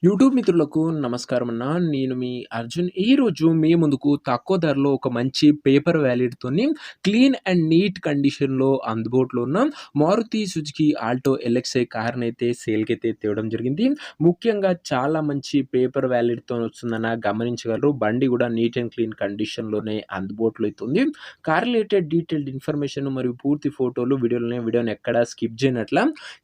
YouTube మిత్రులకు నమస్కారం అన్న. నేను మీ అర్జున్. ఈరోజు మీ ముందుకు తక్కువ ధరలో ఒక మంచి పేపర్ వ్యాలిడ్‌తోని క్లీన్ అండ్ నీట్ కండిషన్‌లో అందుబాటులో ఉన్న మారుతి సుజుకి ఆల్టో ఎల్ఎక్స్ఐ కార్‌నైతే సేల్‌కైతే తేవడం జరిగింది. ముఖ్యంగా చాలా మంచి పేపర్ వ్యాలిడ్‌తోని వస్తుందన్న గమనించగలరు. బండి కూడా నీట్ అండ్ క్లీన్ కండిషన్‌లోనే అందుబాటులో అయితే ఉంది. కార్ రిలేటెడ్ డీటెయిల్డ్ ఇన్ఫర్మేషన్ మరియు పూర్తి ఫోటోలు వీడియోని ఎక్కడా స్కిప్ చేయనట్ల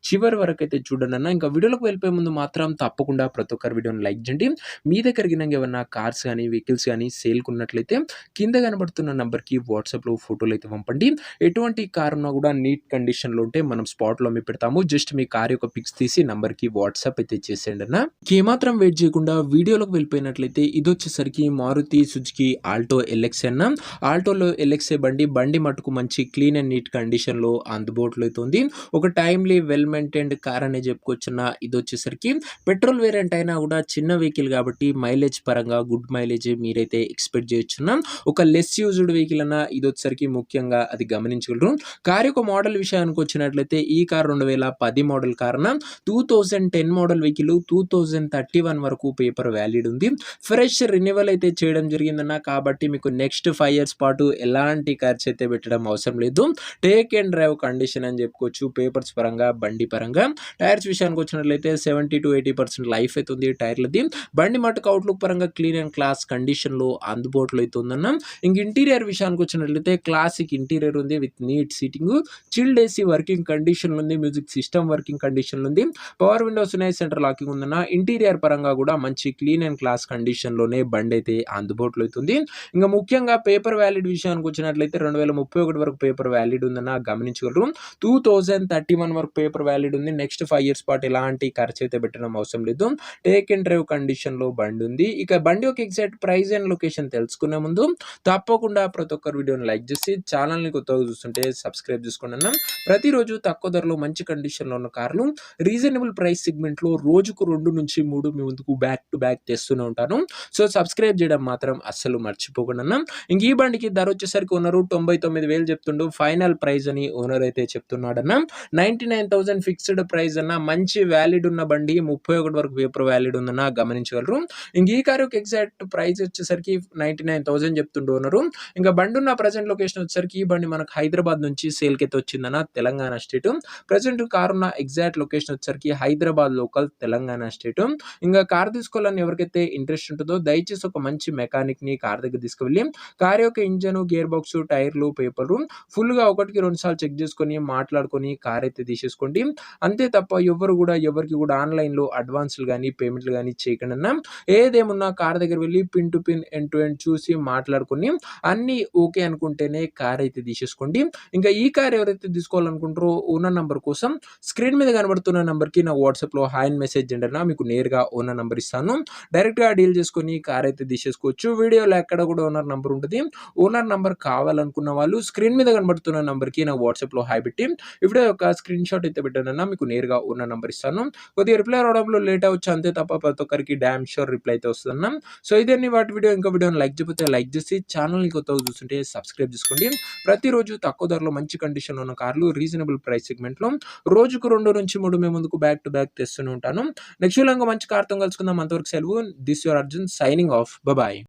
చివరి వరకైతే చూడండన్న. ఇంకా వీడియోలోకి వెళ్ళిపోయే ముందు మాత్రం తప్పకుండా ప్రతి ఒక్కరు వీడియోని లైక్ చేయండి. మీ దగ్గర గినంగా ఏమన్నా కార్స్ గానీ, వెహికల్స్ గానీ సేల్‌కున్నట్లయితే కింద కనబడుతున్న నంబర్‌కి వాట్సాప్‌లో ఫోటోలైతే పంపండి. ఎటువంటి కార్ ఉన్నా కూడా నీట్ కండిషన్‌లో ఉంటే మనం స్పాట్‌లో అమ్మి పెడతాము. జస్ట్ మీ కార్ యొక్క పిక్స్ తీసి నంబర్‌కి వాట్సాప్ అయితే చేసేయండి అన్న. ఏమాత్రం వెయిట్ చేయకుండా వీడియోలోకి వెళ్ళిపోయినట్లయితే ఇదొచ్చేసరికి మారుతి సుజుకి ఆల్టో ఎల్ఎక్స్ఐ అన్న. ఆల్టోలో ఎల్ఎక్స్ఐ బండి మట్టుకు మంచి క్లీన్ అండ్ నీట్ కండిషన్‌లో అందుబాటులో అయితే ఉంది. ఒక టైమ్‌లీ వెల్ మెయింటైన్డ్ కార్ అనే చెప్పుకోవచ్చన్న. ఇదొచ్చేసరికి పెట్రోల్ వేరియంట్ అయినా కూడా చిన్న వెహికల్ కాబట్టి మైలేజ్ పరంగా గుడ్ మైలేజ్ మీరైతే ఎక్స్‌పెక్ట్ చేయొచ్చున్న. ఒక లెస్ యూజ్డ్ వెహికల్ అన్న ఇదొచ్చేసరికి ముఖ్యంగా అది గమనించగలరు. కార్ యొక్క మోడల్ విషయానికి వచ్చినట్లయితే ఈ కార్ 2010 మోడల్ కార్ అన్న. 2010 మోడల్ వెహికల్ 2031 వరకు పేపర్ వ్యాలిడ్ ఉంది. ఫ్రెష్ రెన్యువల్ అయితే చేయడం జరిగిందన్న. కాబట్టి మీకు నెక్స్ట్ 5 ఇయర్స్ పాటు ఎలాంటి ఖర్చు అయితే పెట్టడం అవసరం లేదు. టేక్ అండ్ డ్రైవ్ కండిషన్ అని చెప్పుకోవచ్చు. పేపర్స్ పరంగా, బండి పరంగా. టైర్స్ విషయానికి వచ్చినట్లయితే 70-80% లైఫ్ అయితే ఉంది టైర్లది. బండి మట్టుకు అవుట్‌లుక్ పరంగా క్లీన్ అండ్ క్లాస్ కండిషన్‌లో అందుబాటులో అయితే ఉందన్న. ఇంక ఇంటీరియర్ విషయానికి వచ్చినట్లయితే క్లాసిక్ ఇంటీరియర్ ఉంది with neat seating, chilled AC working కండిషన్‌లో ఉంది. మ్యూజిక్ సిస్టమ్ వర్కింగ్ కండిషన్‌లో ఉంది. పవర్ విండోస్ ఉన్నాయి. సెంట్రల్ లాకింగ్ ఉందన్న. ఇంటీరియర్ పరంగా కూడా మంచి క్లీన్ అండ్ క్లాస్ కండిషన్‌లోనే బండి అయితే అందుబాటులో అయితే ఉంది. ఇంకా ముఖ్యంగా పేపర్ వ్యాలిడ్ విషయానికి వచ్చినట్లయితే 2031 వరకు పేపర్ వ్యాలిడ్ ఉందన్న గమనించగలరు. 2031 వరకు పేపర్ వ్యాలిడ్ ఉంది. నెక్స్ట్ 5 ఇయర్స్ పాటు ఎలాంటి ఖర్చు అయితే పెట్టడం అవసరం లేదు. టేక్ అండ్ డ్రైవ్ కండిషన్‌లో బండి ఉంది. ఇక బండి యొక్క ఎగ్జాక్ట్ ప్రైస్ అండ్ లొకేషన్ తెలుసుకునే ముందు తప్పకుండా ప్రతి ఒక్కరు వీడియోని లైక్ చేసి ఛానల్‌ని కొత్తగా చూస్తుంటే సబ్స్క్రైబ్ చేసుకోండి అన్న. ప్రతిరోజు తక్కువ ధరలో మంచి కండిషన్‌లో ఉన్న కార్లు రీజనబుల్ ప్రైస్ సెగ్మెంట్‌లో రోజుకు 2-3 మీ ముందుకు బ్యాక్ టు బ్యాక్ తెస్తూనే ఉంటాను. సో సబ్స్క్రైబ్ చేయడం మాత్రం అస్సలు మర్చిపోకండి అన్న. ఇంక ఈ బండికి ధర వచ్చేసరికి ఓనరు 99,000 చెప్తుండు. ఫైనల్ ప్రైస్ అని ఓనర్ అయితే చెప్తున్నాడన్న. 99,000 ఫిక్స్డ్ ప్రైస్ అన్న. మంచి వ్యాలిడ్ ఉన్న బండి 31 వరకు పేపర్ వ్యాలిడ్ ఉందన్న గమనించగలరు. ఇంక ఈ కారు యొక్క ఎగ్జాక్ట్ ప్రైస్ వచ్చేసరికి 99,000 చెప్తుండు ఓనరు. ఇంకా బండి ఉన్న ప్రజెంట్ లొకేషన్ వచ్చేసరికి ఈ బండి మనకు హైదరాబాద్ నుంచి సేల్‌కి అయితే వచ్చిందన్న, తెలంగాణ స్టేట్. ప్రజెంట్ కార్ ఉన్న ఎగ్జాక్ట్ లొకేషన్ వచ్చేసరికి హైదరాబాద్ లోకల్, తెలంగాణ స్టేట్. ఇంకా కార్ తీసుకోవాలని ఎవరికైతే ఇంట్రెస్ట్ ఉంటుందో దయచేసి ఒక మంచి మెకానిక్‌ని కార్ దగ్గర తీసుకువెళ్ళి కార్ యొక్క ఇంజన్, గేర్ బాక్స్, టైర్లు, పేపర్లు ఫుల్‌గా 1కి 2 సార్లు చెక్ చేసుకొని మాట్లాడుకొని కార్ అయితే తీసేసుకోండి. అంతే తప్ప ఎవరికి కూడా ఆన్‌లైన్‌లో అడ్వాన్స్‌లు గాని, పేమెంట్‌లు గాని చేయకండి అన్న. ఏదేమున్నా కార్ దగ్గర వెళ్లి pin to pin, end to end చూసి మాట్లాడుకొని అన్నీ ఓకే అనుకుంటేనే కార్ అయితే తీసేసుకోండి. ఇంకా ఈ కార్ ఎవరైతే తీసుకోవాలనుకుంటారో ఓనర్ నంబర్ కోసం స్క్రీన్ మీద కనబడుతున్న నంబర్‌కి నా వాట్సాప్‌లో హాయ్ అని మెసేజ్ చేయండి అన్న. మీకు నేరుగా ఓనర్ నంబర్ ఇస్తాను. డైరెక్ట్‌గా డీల్ చేసుకొని కార్ అయితే తీసేసుకోవచ్చు. వీడియోలో ఎక్కడ కూడా ఓనర్ నంబర్ ఉంటది. ఓనర్ నంబర్ కావాలనుకున్న వాళ్ళు స్క్రీన్ మీద కనబడుతున్న నంబర్‌కి నా వాట్సాప్‌లో హాయ్ పెట్టి ఈ వీడియో యొక్క స్క్రీన్‌షాట్ అయితే పెట్టండన్న. మీకు నేరుగా ఓనర్ నంబర్ ఇస్తాను. కొద్దిగా రిప్లై రావడంలో లేట్ అవ్వచ్చు అంతే తప్ప ప్రతి ఒక్కరికి డామ్ ష్యూర్ రిప్లై అయితే వస్తదన్న. సో ఇదండి వాటి వీడియో. ఇంకా వీడియోని లైక్ చేయకపోతే లైక్ చేసి ఛానల్‌ని కొత్తగా చూస్తుంటే సబ్స్క్రైబ్ చేసుకోండి. ప్రతిరోజు తక్కువ ధరలో మంచి కండిషన్‌లో ఉన్న కార్లు రీజనబుల్ ప్రైస్ సెగ్మెంట్‌లో రోజుకు 2-3 మీ ముందుకు బ్యాక్ టు బ్యాక్ తెస్తూనే ఉంటాను. నెక్స్ట్ వీడియోలో ఇంకో మంచి కార్‌తో కలుసుకుందాం. అంతవరకు సెలవు. This your Arjun signing off. Bye.